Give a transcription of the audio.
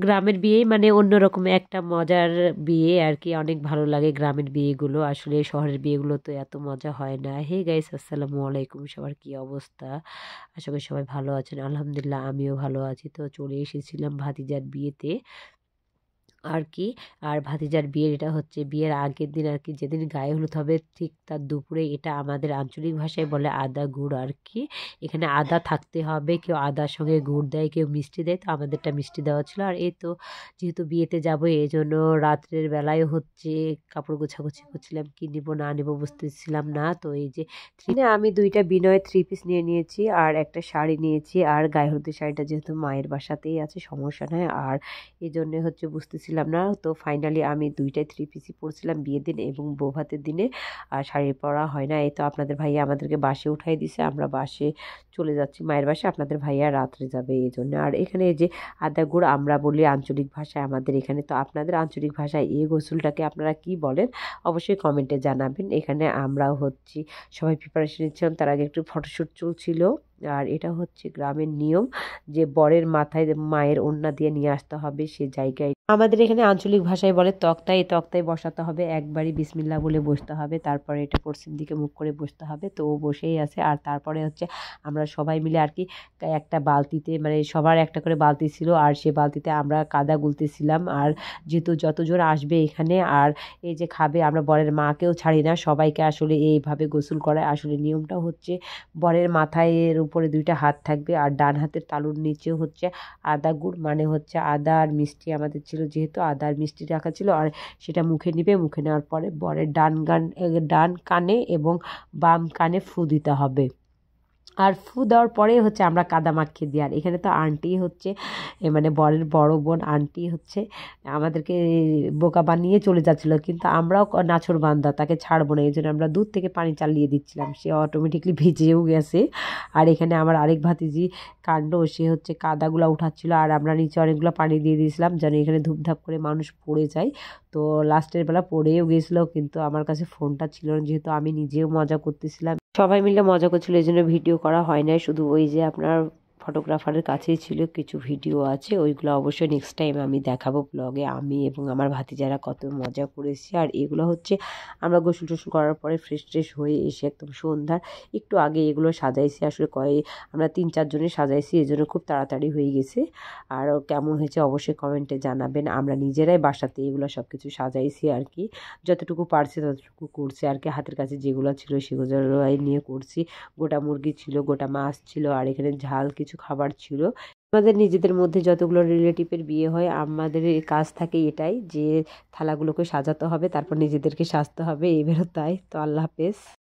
গ্রামের বিয়েই মানে অন্যরকম একটা মজার বিয়ে আর কি, অনেক ভালো লাগে গ্রামের বিয়েগুলো। আসলে শহরের বিয়েগুলো তো এত মজা হয় না। হে গাইস, আসসালামু আলাইকুম, সবার কি অবস্থা? আশা করি সবাই ভালো আছেন। আলহামদুলিল্লাহ আমিও ভালো আছি। তো চলে এসেছিলাম ভাতিজার বিয়েতে আর কি। আর ভাতিজার বিয়ের এটা হচ্ছে বিয়ের আগের দিন আর কি, যেদিন গায়ে হলুদ হবে ঠিক তার দুপুরে। এটা আমাদের আঞ্চলিক ভাষায় বলে আদা গুড় আর কি। এখানে আদা থাকতে হবে, কেউ আদার সঙ্গে গুড় দেয়, কেউ মিষ্টি দেয়। তো আমাদেরটা মিষ্টি দেওয়া ছিল। আর এই তো যেহেতু বিয়েতে যাবো এই জন্য রাত্রের বেলায় হচ্ছে কাপড় গোছাগুছি করছিলাম, কি নিব না নিব বুঝতেছিলাম না। তো এই যে আমি দুইটা বিনয় থ্রি পিস নিয়ে নিয়েছি আর একটা শাড়ি নিয়েছি। আর গায়ে হলুদের শাড়িটা যেহেতু মায়ের বাসাতেই আছে সমস্যা নয়, আর এই জন্যে হচ্ছে বুঝতেছিলাম না। তো ফাইনালি আমি দুইটাই থ্রি পিসই পরছিলাম বিয়ের দিন এবং বৌভাতের দিনে। আর শাড়ি পরা হয় না। এই তো আপনাদের ভাইয়া আমাদেরকে বাসে উঠাই দিছে, আমরা বাসে চলে যাচ্ছি মায়ের বাসে। আপনাদের ভাইয়া রাত্রে যাবে এই জন্য। আর এখানে এই যে আদা গুড় আমরা বলি আঞ্চলিক ভাষায় আমাদের এখানে। তো আপনাদের আঞ্চলিক ভাষায় এই গোসলটাকে আপনারা কি বলেন অবশ্যই কমেন্টে জানাবেন। এখানে আমরাও হচ্ছি সবাই প্রিপারেশন নিচ্ছিলাম, তার আগে একটু ফটোশ্যুট চলছিল। আর এটা হচ্ছে গ্রামের নিয়ম যে বরের মাথায় মায়ের ওড়না দিয়ে নিয়ে আসতে হবে সে জায়গায়। আমাদের এখানে আঞ্চলিক ভাষায় বলে তক্তায়, এই তক্তায় বসাতে হবে, একবারই বিসমিল্লাহ বলে বসতে হবে, তারপরে এটা পশ্চিম দিকে মুখ করে বসতে হবে। তো ও বসেই আছে। আর তারপরে হচ্ছে আমরা সবাই মিলে আর কি একটা বালতিতে, মানে সবার একটা করে বালতি ছিল, আর সে বালতিতে আমরা কাদা গুলতেছিলাম। আর যেহেতু যতজন আসবে এখানে আর এই যে খাবে, আমরা বরের মাকেও ছাড়ি না, সবাইকে আসলে এইভাবে গোসল করায়। আসলে নিয়মটা হচ্ছে বরের মাথায় এর উপরে দুইটা হাত থাকবে আর ডান হাতের তালুর নিচে হচ্ছে আদা গুড়, মানে হচ্ছে আদা আর মিষ্টি আমাদের ছিল, যেহেতু আদা আর মিষ্টি রাখা ছিল। আর সেটা মুখে নিবে, মুখে নেওয়ার পরে বরের ডান কানে এবং বাম কানে ফু দিতে হবে। আর ফু দেওয়ার পরে হচ্ছে আমরা কাদা মাখিয়ে দিই। আর এখানে তো আন্টি হচ্ছে মানে বরের বড় বোন আন্টি হচ্ছে আমাদেরকে বোকা বানিয়ে চলে যাচ্ছিলো, কিন্তু আমরাও নাছোড়বান্দা, তাকে ছাড়বো না, এই জন্য আমরা দূর থেকে পানি চালিয়ে দিচ্ছিলাম। সে অটোমেটিকলি ভিজেও গেছে। আর এখানে আমার আরেক ভাতিজি কাণ্ড, সে হচ্ছে কাদাগুলো উঠাচ্ছিল আর আমরা নিচে অনেকগুলো পানি দিয়ে দিয়েছিলাম যেন এখানে ধূপধাপ করে মানুষ পড়ে যায়। তো লাস্টের বেলা পড়েও গেছিলো, কিন্তু আমার কাছে ফোনটা ছিল না, যেহেতু আমি নিজেও মজা করতেছিলাম, সবাই মিলে মজা করছিল, এই জন্য ভিডিও করা হয় নাই। শুধু ওই যে আপনার ফটোগ্রাফারের কাছেই ছিল কিছু ভিডিও আছে, ওইগুলো অবশ্যই নেক্সট টাইম আমি দেখাবো ব্লগে। আমি এবং আমার ভাতিজারা কত মজা করেছি। আর এগুলো হচ্ছে আমরা গোসল টোসল করার পরে ফ্রেশ ট্রেশ হয়ে এসে একদম সন্ধ্যার একটু আগে এগুলো সাজাইছি। আসলে আমরা 3-4 জনে সাজাইছি, এই জন্য খুব তাড়াতাড়ি হয়ে গেছে। আর কেমন হয়েছে অবশ্যই কমেন্টে জানাবেন। আমরা নিজেরাই বাসাতে এগুলো সব কিছু সাজাইছি আর কি, যতটুকু পারছি ততটুকু করছি আর কি। হাতের কাছে যেগুলো ছিল সেগুলো নিয়ে করছি। গোটা মুরগি ছিল, গোটা মাছ ছিল, আর এখানে ঝাল কিছু খাবার ছিল। আমাদের নিজেদের মধ্যে যতগুলো রিলেটিভের বিয়ে হয় আমাদের কাজ থাকে এটাই যে থালাগুলোকে সাজাতে হবে, তারপর নিজেদেরকে সাজতে হবে, এবারও তাই। তো আল্লাহ হাফেজ।